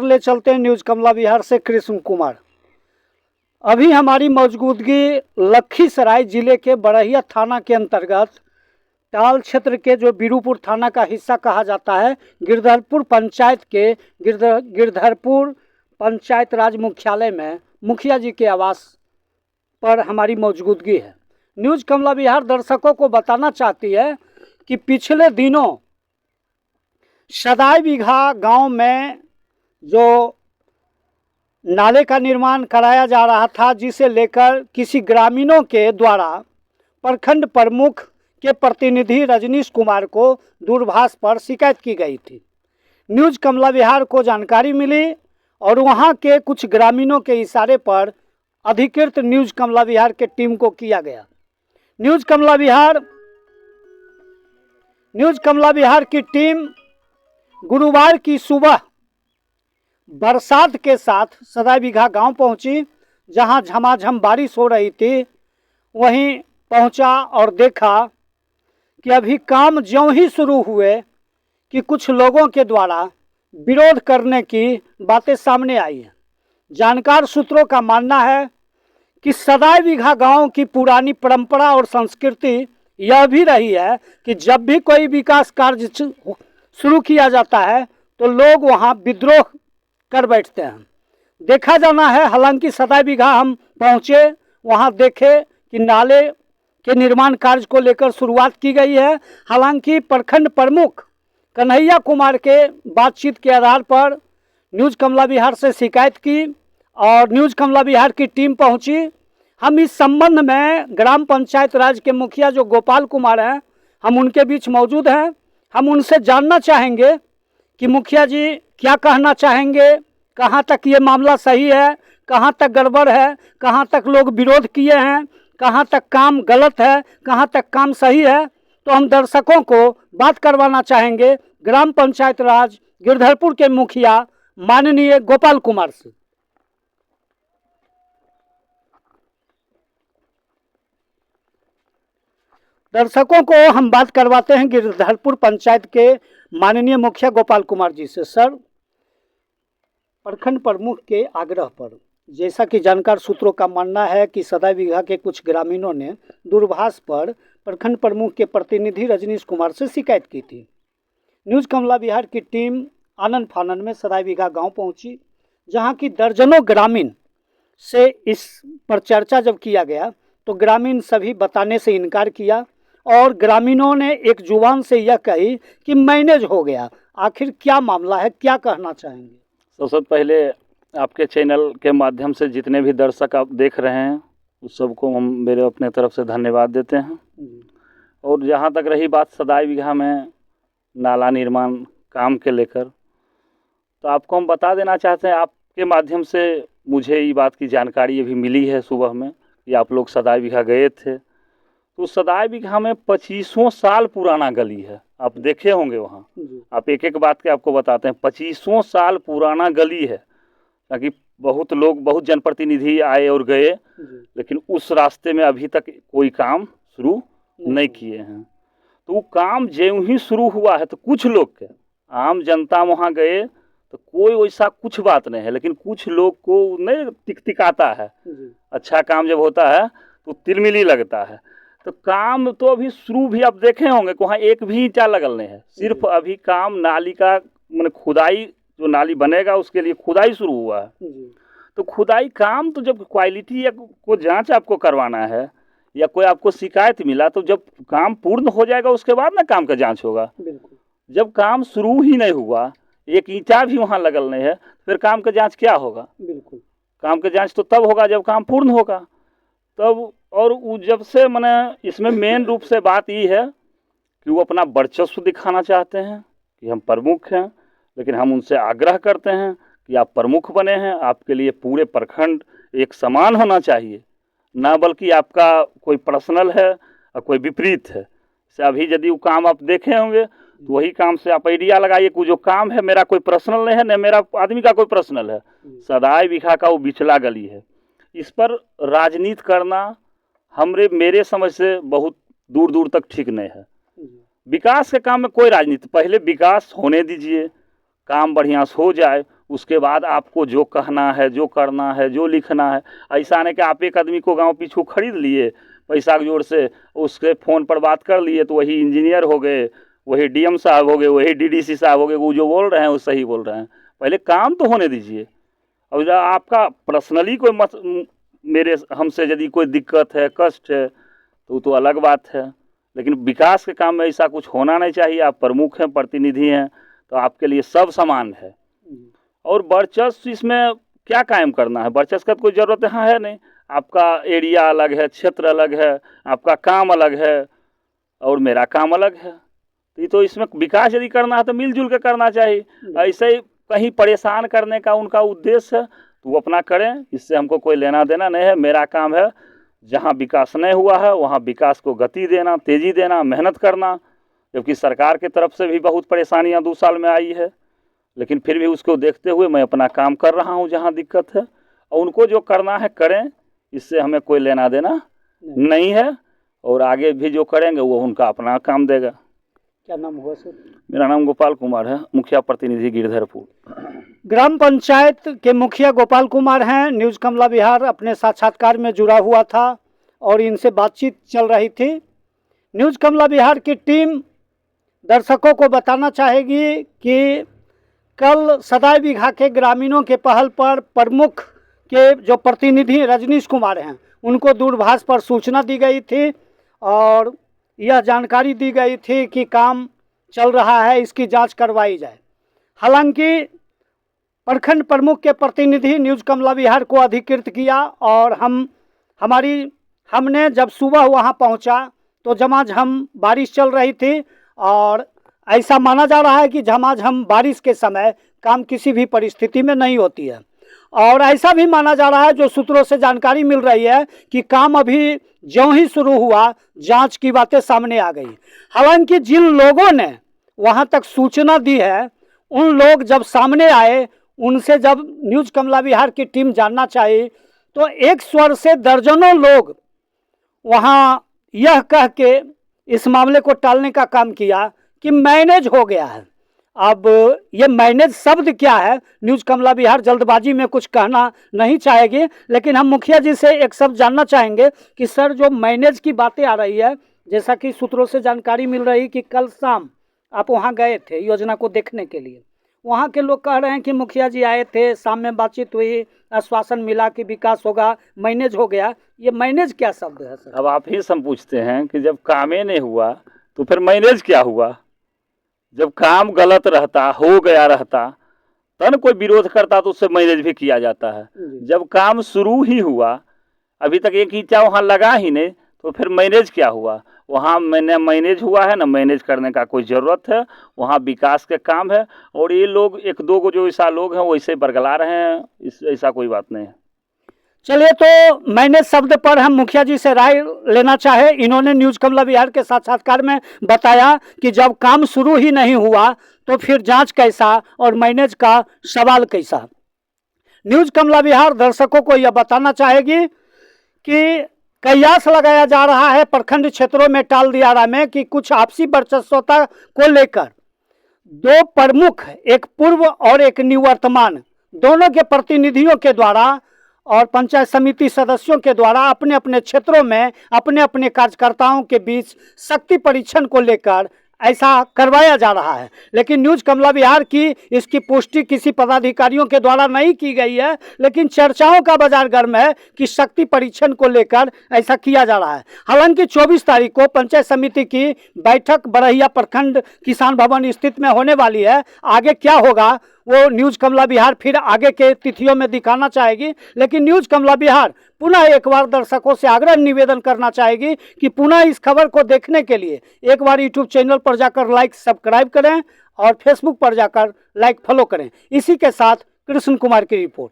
ले चलते हैं न्यूज़ कमला विहार से कृष्ण कुमार। अभी हमारी मौजूदगी लखीसराय जिले के बड़हिया थाना के अंतर्गत टाल क्षेत्र के जो बीरूपुर थाना का हिस्सा कहा जाता है, गिरधरपुर पंचायत के गिरधरपुर पंचायत राज मुख्यालय में मुखिया जी के आवास पर हमारी मौजूदगी है। न्यूज़ कमला विहार दर्शकों को बताना चाहती है कि पिछले दिनों सदाई बीघा गांव में जो नाले का निर्माण कराया जा रहा था, जिसे लेकर किसी ग्रामीणों के द्वारा प्रखंड प्रमुख के प्रतिनिधि रजनीश कुमार को दूरभाष पर शिकायत की गई थी। न्यूज़ कमला विहार को जानकारी मिली और वहां के कुछ ग्रामीणों के इशारे पर अधिकृत न्यूज़ कमला विहार के टीम को किया गया। न्यूज़ कमला विहार की टीम गुरुवार की सुबह बरसात के साथ सदाई बीघा गांव पहुंची, जहां झमाझम बारिश हो रही थी। वहीं पहुंचा और देखा कि अभी काम ज्यों ही शुरू हुए कि कुछ लोगों के द्वारा विरोध करने की बातें सामने आई हैं। जानकार सूत्रों का मानना है कि सदाई बीघा गांव की पुरानी परंपरा और संस्कृति यह भी रही है कि जब भी कोई विकास कार्य शुरू किया जाता है तो लोग वहां विद्रोह कर बैठते हैं। देखा जाना है, हालांकि सदाई बीघा हम पहुंचे, वहां देखे कि नाले के निर्माण कार्य को लेकर शुरुआत की गई है। हालांकि प्रखंड प्रमुख कन्हैया कुमार के बातचीत के आधार पर न्यूज़ कमला विहार से शिकायत की और न्यूज़ कमला विहार की टीम पहुंची। हम इस संबंध में ग्राम पंचायत राज के मुखिया जो गोपाल कुमार हैं, हम उनके बीच मौजूद हैं। हम उनसे जानना चाहेंगे कि मुखिया जी क्या कहना चाहेंगे, कहाँ तक ये मामला सही है, कहाँ तक गड़बड़ है, कहाँ तक लोग विरोध किए हैं, कहाँ तक काम गलत है, कहाँ तक काम सही है। तो हम दर्शकों को बात करवाना चाहेंगे ग्राम पंचायत राज गिरधरपुर के मुखिया माननीय गोपाल कुमार से। दर्शकों को हम बात करवाते हैं गिरधरपुर पंचायत के माननीय मुखिया गोपाल कुमार जी से। सर, प्रखंड प्रमुख के आग्रह पर, जैसा कि जानकार सूत्रों का मानना है कि सदाई बीघा के कुछ ग्रामीणों ने दूरभाष पर प्रखंड प्रमुख के प्रतिनिधि रजनीश कुमार से शिकायत की थी। न्यूज़ कमला विहार की टीम आनन फानन में सदाई बीघा गाँव पहुंची, जहां की दर्जनों ग्रामीण से इस पर चर्चा जब किया गया तो ग्रामीण सभी बताने से इनकार किया और ग्रामीणों ने एक जुबान से यह कही कि मैनेज हो गया। आखिर क्या मामला है, क्या कहना चाहेंगे? सबसे पहले आपके चैनल के माध्यम से जितने भी दर्शक आप देख रहे हैं उस सबको हम मेरे अपने तरफ से धन्यवाद देते हैं। और जहाँ तक रही बात सदाई बीघा में नाला निर्माण काम के लेकर, तो आपको हम बता देना चाहते हैं, आपके माध्यम से मुझे ये बात की जानकारी अभी मिली है सुबह में कि आप लोग सदाई बीघा गए थे। तो सदाई बीघा में 25 साल पुराना गली है, आप देखे होंगे वहाँ। आप एक एक बात के आपको बताते हैं, 25 साल पुराना गली है, ताकि बहुत लोग, बहुत जनप्रतिनिधि आए और गए, लेकिन उस रास्ते में अभी तक कोई काम शुरू नहीं किए हैं। तो वो काम ज्यों ही शुरू हुआ है तो कुछ लोग के, आम जनता वहाँ गए तो कोई वैसा कुछ बात नहीं है, लेकिन कुछ लोग को नहीं टिकटिकाता है। अच्छा काम जब होता है तो तिलमिली लगता है। तो काम तो अभी शुरू भी आप देखे होंगे, वहाँ एक भी ईंटा लगल नहीं है, सिर्फ अभी काम नाली का मैंने खुदाई, जो नाली बनेगा उसके लिए खुदाई शुरू हुआ है। तो खुदाई काम तो जब क्वालिटी या को जांच आपको करवाना है या कोई आपको शिकायत मिला तो जब काम पूर्ण हो जाएगा उसके बाद ना काम का जांच होगा। जब काम शुरू ही नहीं हुआ, एक ईंटा भी वहाँ लगल नहीं है, फिर काम का जांच क्या होगा? बिल्कुल, काम का जांच तो तब होगा जब काम पूर्ण होगा तब। और जब से मैंने इसमें मेन रूप से बात ये है कि वो अपना वर्चस्व दिखाना चाहते हैं कि हम प्रमुख हैं, लेकिन हम उनसे आग्रह करते हैं कि आप प्रमुख बने हैं, आपके लिए पूरे प्रखंड एक समान होना चाहिए, ना बल्कि आपका कोई पर्सनल है और कोई विपरीत है। से अभी यदि वो काम आप देखे होंगे तो वही काम से आप आइडिया लगाइए कि जो काम है मेरा कोई पर्सनल नहीं है, न मेरा आदमी का कोई पर्सनल है। सदाई बीघा का वो बिचला गली है, इस पर राजनीति करना मेरे समझ से बहुत दूर दूर तक ठीक नहीं है। विकास के काम में कोई राजनीति, पहले विकास होने दीजिए, काम बढ़िया से हो जाए, उसके बाद आपको जो कहना है, जो करना है, जो लिखना है, ऐसा नहीं कि आप एक आदमी को गांव पीछू खरीद लिए पैसा के जोर से, उसके फ़ोन पर बात कर लिए तो वही इंजीनियर हो गए, वही डीएम साहब हो गए, वही डीडीसी साहब हो गए, वो जो बोल रहे हैं वो सही बोल रहे हैं। पहले काम तो होने दीजिए। और आपका पर्सनली कोई मेरे हमसे यदि कोई दिक्कत है, कष्ट है, तो अलग बात है, लेकिन विकास के काम में ऐसा कुछ होना नहीं चाहिए। आप प्रमुख हैं, प्रतिनिधि हैं, तो आपके लिए सब समान है। और वर्चस्व इसमें क्या कायम करना है, वर्चस्व का कोई ज़रूरत यहाँ है नहीं। आपका एरिया अलग है, क्षेत्र अलग है, आपका काम अलग है और मेरा काम अलग है। तो इसमें विकास यदि करना है तो मिलजुल के करना चाहिए। ऐसे ही कहीं परेशान करने का उनका उद्देश्य है तो वो अपना करें, इससे हमको कोई लेना देना नहीं है। मेरा काम है जहाँ विकास नहीं हुआ है वहाँ विकास को गति देना, तेज़ी देना, मेहनत करना। जबकि सरकार की तरफ से भी बहुत परेशानियाँ 2 साल में आई है, लेकिन फिर भी उसको देखते हुए मैं अपना काम कर रहा हूँ जहाँ दिक्कत है। और उनको जो करना है करें, इससे हमें कोई लेना देना नहीं है। और आगे भी जो करेंगे वो उनका अपना काम देगा। क्या नाम हुआ सर? मेरा नाम गोपाल कुमार है, मुखिया प्रतिनिधि गिरधरपुर। ग्राम पंचायत के मुखिया गोपाल कुमार हैं। न्यूज़ कमला बिहार अपने साक्षात्कार में जुड़ा हुआ था और इनसे बातचीत चल रही थी। न्यूज़ कमला बिहार की टीम दर्शकों को बताना चाहेगी कि कल सदाई बीघा के ग्रामीणों के पहल पर प्रमुख के जो प्रतिनिधि रजनीश कुमार हैं उनको दूरभाष पर सूचना दी गई थी और यह जानकारी दी गई थी कि काम चल रहा है, इसकी जांच करवाई जाए। हालांकि प्रखंड प्रमुख के प्रतिनिधि न्यूज़ कमला बिहार को अधिकृत किया और हमने जब सुबह वहां पहुंचा तो झमाझम बारिश चल रही थी और ऐसा माना जा रहा है कि झमाझम बारिश के समय काम किसी भी परिस्थिति में नहीं होती है। और ऐसा भी माना जा रहा है, जो सूत्रों से जानकारी मिल रही है, कि काम अभी ज्यों ही शुरू हुआ जांच की बातें सामने आ गई। हालांकि जिन लोगों ने वहां तक सूचना दी है उन लोग जब सामने आए, उनसे जब न्यूज़ कमला बिहार की टीम जानना चाहिए तो एक स्वर से दर्जनों लोग वहां यह कह के इस मामले को टालने का काम किया कि मैनेज हो गया है। अब ये मैनेज शब्द क्या है, न्यूज़ कमला बिहार जल्दबाजी में कुछ कहना नहीं चाहेगी, लेकिन हम मुखिया जी से एक शब्द जानना चाहेंगे कि सर जो मैनेज की बातें आ रही है, जैसा कि सूत्रों से जानकारी मिल रही कि कल शाम आप वहां गए थे योजना को देखने के लिए, वहां के लोग कह रहे हैं कि मुखिया जी आए थे, शाम में बातचीत हुई, आश्वासन मिला कि विकास होगा, मैनेज हो गया। ये मैनेज क्या शब्द है सर? अब आप ही सब पूछते हैं कि जब काम ही नहीं हुआ तो फिर मैनेज क्या हुआ? जब काम गलत रहता, हो गया रहता, तब कोई विरोध करता तो उससे मैनेज भी किया जाता है। जब काम शुरू ही हुआ, अभी तक एक ईंटा वहाँ लगा ही नहीं, तो फिर मैनेज क्या हुआ? वहाँ मैंने मैनेज हुआ है ना, मैनेज करने का कोई ज़रूरत है। वहाँ विकास के काम है और ये लोग एक दो को जो ऐसा लोग हैं वो ऐसे बरगला रहे हैं, ऐसा कोई बात नहीं है। चलिए, तो मैनेज शब्द पर हम मुखिया जी से राय लेना चाहे। इन्होंने न्यूज़ कमला बिहार के साक्षात्कार में बताया कि जब काम शुरू ही नहीं हुआ तो फिर जांच कैसा और मैनेज का सवाल कैसा। न्यूज़ कमला बिहार दर्शकों को यह बताना चाहेगी कि कयास लगाया जा रहा है प्रखंड क्षेत्रों में टाल दियारा में कि कुछ आपसी वर्चस्वता को लेकर दो प्रमुख, एक पूर्व और एक निवर्तमान, दोनों के प्रतिनिधियों के द्वारा और पंचायत समिति सदस्यों के द्वारा अपने अपने क्षेत्रों में अपने अपने कार्यकर्ताओं के बीच शक्ति परीक्षण को लेकर ऐसा करवाया जा रहा है। लेकिन न्यूज़ कमला बिहार की इसकी पुष्टि किसी पदाधिकारियों के द्वारा नहीं की गई है, लेकिन चर्चाओं का बाजार गर्म है कि शक्ति परीक्षण को लेकर ऐसा किया जा रहा है। हालांकि 24 तारीख को पंचायत समिति की बैठक बरहिया प्रखंड किसान भवन स्थित में होने वाली है। आगे क्या होगा वो न्यूज़ कमला बिहार फिर आगे के तिथियों में दिखाना चाहेगी। लेकिन न्यूज़ कमला बिहार पुनः एक बार दर्शकों से आग्रह निवेदन करना चाहेगी कि पुनः इस खबर को देखने के लिए एक बार यूट्यूब चैनल पर जाकर लाइक सब्सक्राइब करें और फेसबुक पर जाकर लाइक फॉलो करें। इसी के साथ कृष्ण कुमार की रिपोर्ट।